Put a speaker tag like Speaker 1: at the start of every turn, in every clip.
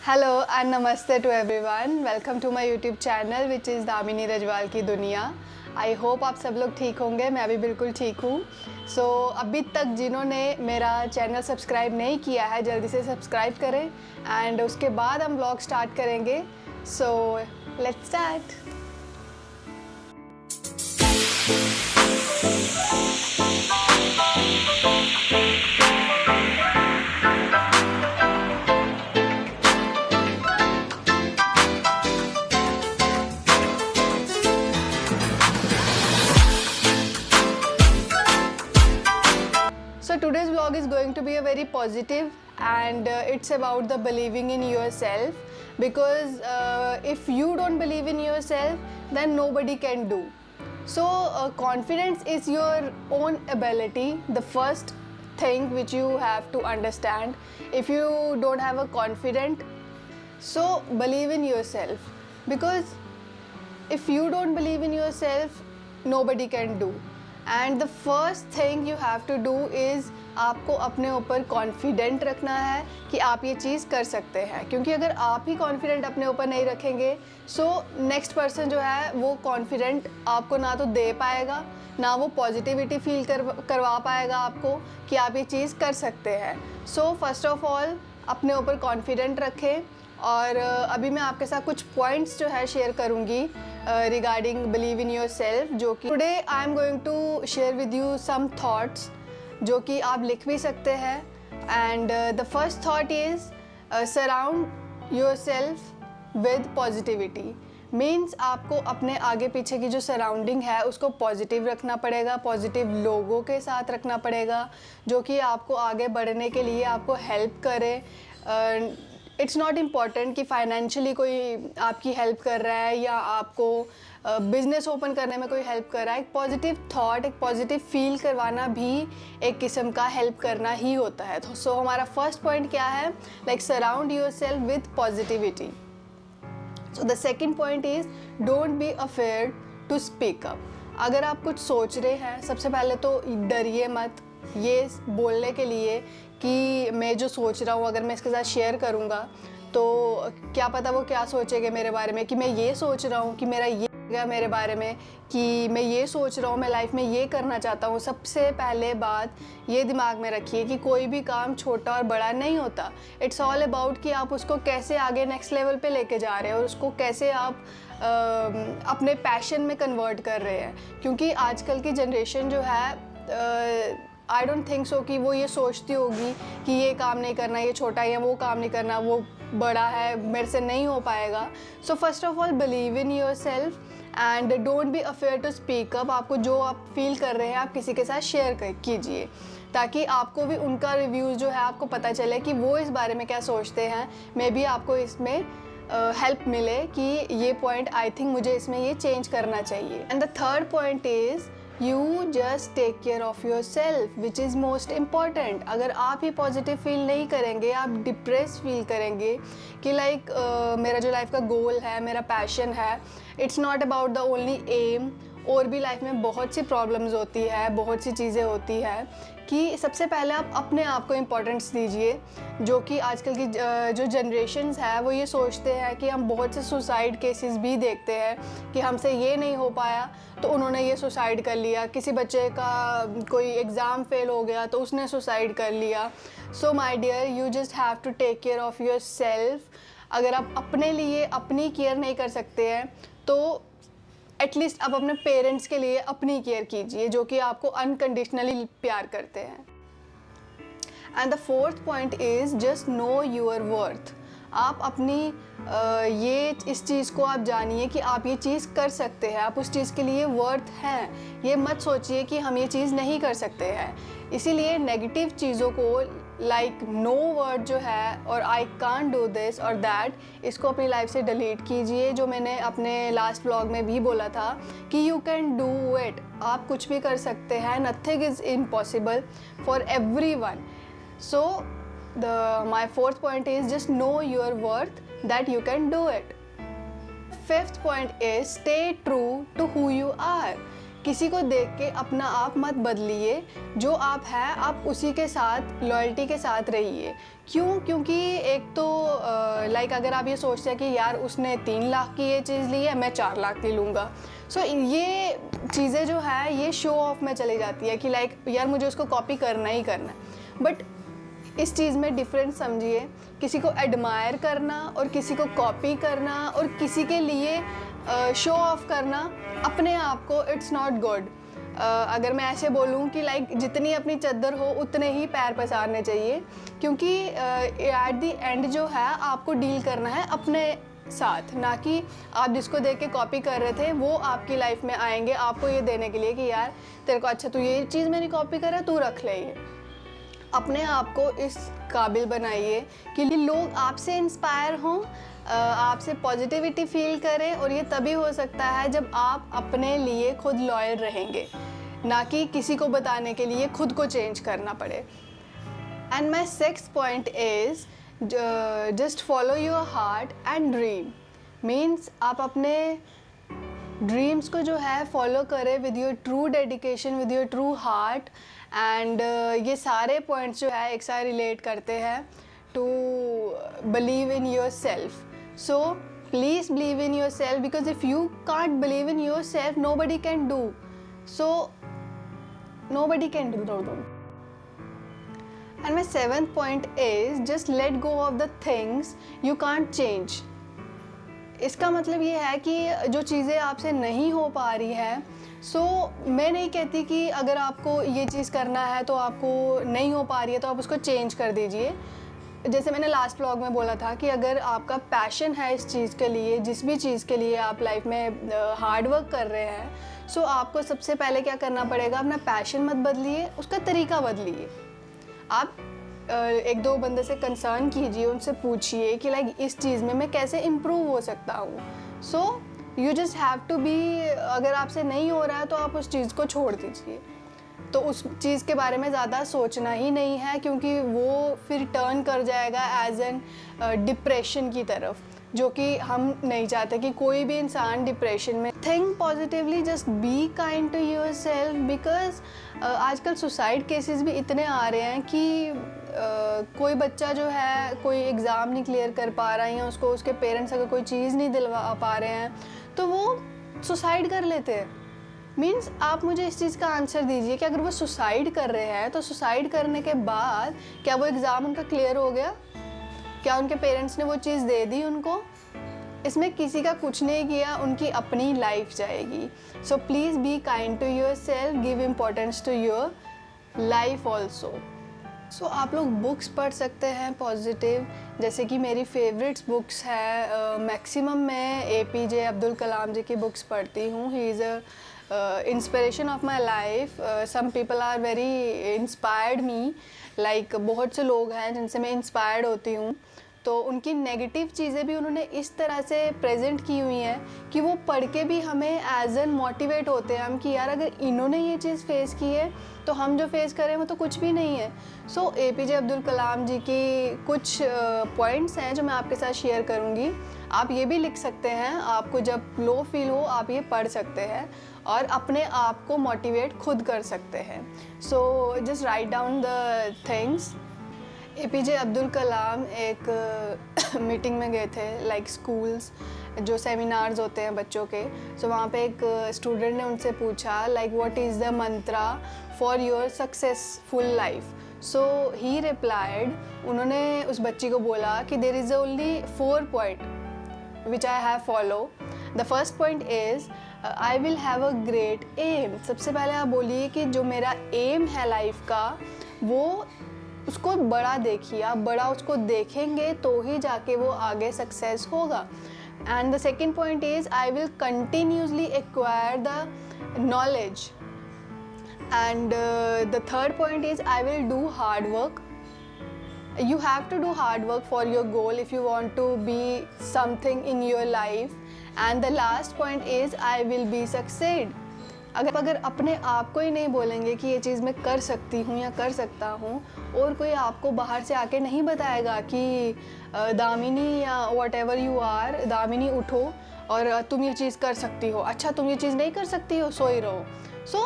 Speaker 1: Hello and namaste to everyone, welcome to my YouTube channel which is Damini Rajwal की दुनिया। I hope आप सब लोग ठीक होंगे, मैं भी बिल्कुल ठीक हूँ। सो अभी तक जिन्होंने मेरा चैनल सब्सक्राइब नहीं किया है जल्दी से सब्सक्राइब करें एंड उसके बाद हम व्लॉग स्टार्ट करेंगे। So let's start. So today's vlog is going to be a very positive and it's about the believing in yourself, because if you don't believe in yourself then nobody can do. So confidence is your own ability, the first thing which you have to understand. If you don't have a confidence, so believe in yourself, because if you don't believe in yourself nobody can do. And the first thing you have to do is आपको अपने ऊपर confident रखना है कि आप ये चीज़ कर सकते हैं, क्योंकि अगर आप ही कॉन्फिडेंट अपने ऊपर नहीं रखेंगे सो नेक्स्ट पर्सन जो है वो कॉन्फिडेंट आपको ना तो दे पाएगा, ना वो पॉजिटिविटी फील करवा पाएगा आपको कि आप ये चीज़ कर सकते हैं। सो फर्स्ट ऑफ ऑल अपने ऊपर कॉन्फिडेंट रखें। और अभी मैं आपके साथ कुछ पॉइंट्स जो है शेयर करूँगी regarding believe in yourself, जो कि today I am going to share with you some thoughts जो कि आप लिख भी सकते हैं। And the first thought is surround yourself with positivity. Means आपको अपने आगे पीछे की जो सराउंडिंग है उसको पॉजिटिव रखना पड़ेगा, पॉजिटिव लोगों के साथ रखना पड़ेगा जो कि आपको आगे बढ़ने के लिए आपको हेल्प करे। इट्स नॉट इम्पॉर्टेंट कि फाइनेंशियली कोई आपकी हेल्प कर रहा है या आपको बिज़नेस ओपन करने में कोई हेल्प कर रहा है। एक पॉजिटिव थॉट, एक पॉजिटिव फील करवाना भी एक किस्म का हेल्प करना ही होता है। तो सो हमारा फर्स्ट पॉइंट क्या है, like surround yourself with positivity. So the second point is don't be afraid to speak up. अगर आप कुछ सोच रहे हैं, सबसे पहले तो डरिए मत ये बोलने के लिए कि मैं जो सोच रहा हूँ अगर मैं इसके साथ शेयर करूँगा तो क्या पता वो क्या सोचेंगे मेरे बारे में, कि मैं ये सोच रहा हूँ कि मेरा ये मेरे बारे में, कि मैं ये सोच रहा हूँ मैं लाइफ में ये करना चाहता हूँ। सबसे पहले बात ये दिमाग में रखिए कि कोई भी काम छोटा और बड़ा नहीं होता। इट्स ऑल अबाउट कि आप उसको कैसे आगे नेक्स्ट लेवल पे लेके जा रहे हैं और उसको कैसे आप अपने पैशन में कन्वर्ट कर रहे हैं। क्योंकि आजकल की जनरेशन जो है आई डोंट थिंक सो कि वो ये सोचती होगी कि ये काम नहीं करना, ये छोटा है, या वो काम नहीं करना, वो बड़ा है, मेरे से नहीं हो पाएगा। So first of all believe in yourself and don't be afraid to speak up. आपको जो आप फील कर रहे हैं आप किसी के साथ शेयर कीजिए, ताकि आपको भी उनका रिव्यूज़ जो है आपको पता चले कि वो इस बारे में क्या सोचते हैं। मे बी आपको इसमें हेल्प मिले कि ये पॉइंट आई थिंक मुझे इसमें ये चेंज करना चाहिए। And the third point is you just take care of yourself which is most important. अगर आप ही पॉजिटिव फील नहीं करेंगे, आप डिप्रेस फील करेंगे कि लाइक मेरा जो लाइफ का गोल है, मेरा पैशन है, it's not about the only aim. और भी लाइफ में बहुत सी प्रॉब्लम्स होती है, बहुत सी चीज़ें होती है कि सबसे पहले आप अपने आप को इम्पोर्टेंस दीजिए। जो कि आजकल की जो जनरेशन्स है वो ये सोचते हैं कि हम बहुत से सुसाइड केसेस भी देखते हैं कि हमसे ये नहीं हो पाया तो उन्होंने ये सुसाइड कर लिया। किसी बच्चे का कोई एग्ज़ाम फेल हो गया तो उसने सुसाइड कर लिया। So my dear, you just have to take care of yourself. अगर आप अपने लिए अपनी केयर नहीं कर सकते हैं तो एटलीस्ट आप अपने पेरेंट्स के लिए अपनी केयर कीजिए जो कि आपको अनकंडीशनली प्यार करते हैं। And the fourth point is just know your worth. आप अपनी ये इस चीज़ को आप जानिए कि आप ये चीज़ कर सकते हैं, आप उस चीज़ के लिए वर्थ हैं। ये मत सोचिए कि हम ये चीज़ नहीं कर सकते हैं। इसीलिए नेगेटिव चीज़ों को लाइक नो वर्ड जो है और आई कांट डू दिस और दैट, इसको अपनी लाइफ से डिलीट कीजिए। जो मैंने अपने लास्ट ब्लॉग में भी बोला था कि यू कैन डू इट, आप कुछ भी कर सकते हैं। Nothing is impossible for everyone. So my fourth point is just know your worth, that you can do it. Fifth point is stay true to who you are. किसी को देख के अपना आप मत बदलिए, जो आप हैं आप उसी के साथ लॉयल्टी के साथ रहिए। क्यों? क्योंकि एक तो लाइक अगर आप ये सोचते हैं कि यार उसने 3 लाख की ये चीज़ ली है, मैं 4 लाख की लूँगा, सो ये चीज़ें जो है ये शो ऑफ में चली जाती है कि लाइक यार मुझे उसको कॉपी करना ही करना है। बट इस चीज़ में डिफरेंस समझिए, किसी को एडमायर करना और किसी को कॉपी करना और किसी के लिए शो ऑफ करना अपने आप को इट्स नॉट गुड। अगर मैं ऐसे बोलूँ कि लाइक जितनी अपनी चद्दर हो उतने ही पैर पसारने चाहिए, क्योंकि एट दी एंड जो है आपको डील करना है अपने साथ, ना कि आप जिसको देख के कॉपी कर रहे थे वो आपकी लाइफ में आएंगे आपको ये देने के लिए कि यार तेरे को अच्छा तू ये चीज़ मेरी कॉपी कर रहा है, तू रख ले। ये अपने आप को इस काबिल बनाइए कि लोग आपसे इंस्पायर हों, आपसे पॉजिटिविटी फील करें, और ये तभी हो सकता है जब आप अपने लिए खुद लॉयल रहेंगे, ना कि किसी को बताने के लिए खुद को चेंज करना पड़े। And my 6th point is just follow your heart and dream. Means आप अपने ड्रीम्स को जो है फॉलो करें with your true dedication, with your true heart. And ये सारे पॉइंट्स जो है एक साथ रिलेट करते हैं to believe in yourself. So please believe in yourself, because if you can't believe in yourself nobody can do. So nobody can do. And my 7th point is just let go of the things you can't change. इसका मतलब ये है कि जो चीज़ें आपसे नहीं हो पा रही है, मैं नहीं कहती कि अगर आपको ये चीज़ करना है तो आपको नहीं हो पा रही है तो आप उसको चेंज कर दीजिए। जैसे मैंने लास्ट व्लॉग में बोला था कि अगर आपका पैशन है इस चीज़ के लिए, जिस भी चीज़ के लिए आप लाइफ में हार्ड वर्क कर रहे हैं, आपको सबसे पहले क्या करना पड़ेगा, अपना पैशन मत बदलिए, उसका तरीका बदलिए। आप 1-2 बंदे से कंसर्न कीजिए, उनसे पूछिए कि लाइक इस चीज़ में मैं कैसे इम्प्रूव हो सकता हूँ। You just have to be, अगर आपसे नहीं हो रहा है तो आप उस चीज़ को छोड़ दीजिए। तो उस चीज़ के बारे में ज़्यादा सोचना ही नहीं है, क्योंकि वो फिर टर्न कर जाएगा एज एन डिप्रेशन की तरफ, जो कि हम नहीं चाहते कि कोई भी इंसान डिप्रेशन में। Think positively, just be kind to yourself, because आजकल सुसाइड केसेस भी इतने आ रहे हैं कि कोई बच्चा जो है कोई एग्ज़ाम नहीं क्लियर कर पा रहा है, या उसको उसके पेरेंट्स अगर कोई चीज़ नहीं दिलवा पा रहे हैं तो वो सुसाइड कर लेते हैं। मीन्स आप मुझे इस चीज़ का आंसर दीजिए कि अगर वो सुसाइड कर रहे हैं तो सुसाइड करने के बाद क्या वो एग्ज़ाम उनका क्लियर हो गया? क्या उनके पेरेंट्स ने वो चीज़ दे दी उनको? इसमें किसी का कुछ नहीं किया, उनकी अपनी लाइफ जाएगी। So please be kind to yourself, give importance to your life also. So आप लोग बुक्स पढ़ सकते हैं पॉजिटिव, जैसे कि मेरी फेवरेट्स बुक्स है। मैक्सिमम मैं APJ अब्दुल कलाम जी की बुक्स पढ़ती हूँ। He is a inspiration of my life. Some people are very inspired me, like बहुत से लोग हैं जिनसे मैं इंस्पायर्ड होती हूँ। तो उनकी नेगेटिव चीज़ें भी उन्होंने इस तरह से प्रेजेंट की हुई हैं कि वो पढ़ के भी हमें एज एन मोटिवेट होते हैं हम कि यार अगर इन्होंने ये चीज़ फेस की है तो हम जो फेस करें वो तो कुछ भी नहीं है। सो APJ अब्दुल कलाम जी की कुछ पॉइंट्स हैं जो मैं आपके साथ शेयर करूँगी। आप ये भी लिख सकते हैं, आपको जब लो फील हो आप ये पढ़ सकते हैं और अपने आप को मोटिवेट खुद कर सकते हैं। So just write down the things. APJ Abdul Kalam एक मीटिंग में गए थे, लाइक स्कूल्स जो सेमिनार्स होते हैं बच्चों के। सो वहाँ पे एक स्टूडेंट ने उनसे पूछा like what is the mantra for your successful life. So he replied, उन्होंने उस बच्ची को बोला कि there is only 4 point which I have follow. The first point is I will have a great aim. सबसे पहले आप बोलिए कि जो मेरा एम है लाइफ का, वो उसको बड़ा देखिए। आप बड़ा उसको देखेंगे तो ही जाके वो आगे सक्सेस होगा। And the second point is I will continuously acquire the knowledge. And the third point is I will do hard work. You have to do hard work for your goal if you want to be something in your life. And the last point is I will be succeed. अगर अपने आप को ही नहीं बोलेंगे कि ये चीज़ मैं कर सकती हूँ या कर सकता हूँ, और कोई आपको बाहर से आके नहीं बताएगा कि दामिनी या whatever you are, दामिनी उठो और तुम ये चीज़ कर सकती हो, अच्छा तुम ये चीज़ नहीं कर सकती हो, सोई रहो। सो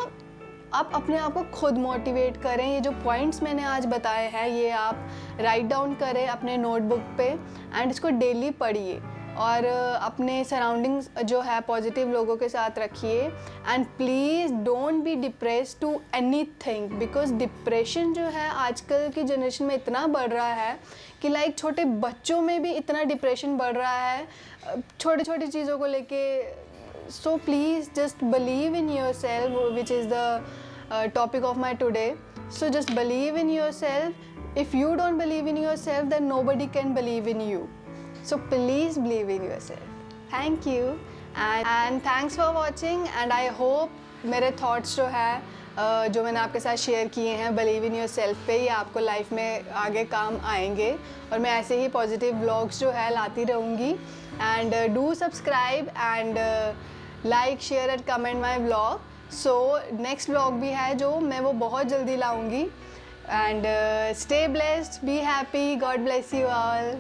Speaker 1: आप अपने आप को खुद मोटिवेट करें। ये जो पॉइंट्स मैंने आज बताए हैं ये आप राइट डाउन करें अपने नोटबुक पे एंड इसको डेली पढ़िए और अपने सराउंडिंग्स जो है पॉजिटिव लोगों के साथ रखिए। And please don't be depress to anything, because depression जो है आजकल की जनरेशन में इतना बढ़ रहा है कि लाइक छोटे बच्चों में भी इतना डिप्रेशन बढ़ रहा है छोटी छोटी चीज़ों को लेके। So please just believe in yourself, which is the topic of my today. So just believe in yourself. If you don't believe in yourself, then nobody can believe in you. So please believe in yourself. Thank you and thanks for watching. And I hope मेरे thoughts जो है जो मैंने आपके साथ share किए हैं believe in yourself पे, ये आपको लाइफ में आगे काम आएंगे और मैं ऐसे ही पॉजिटिव व्लॉग्स जो है लाती रहूँगी। And do subscribe and like share and comment my vlog. So next vlog भी है जो मैं वो बहुत जल्दी लाऊंगी। And stay blessed, be happy, God bless you all.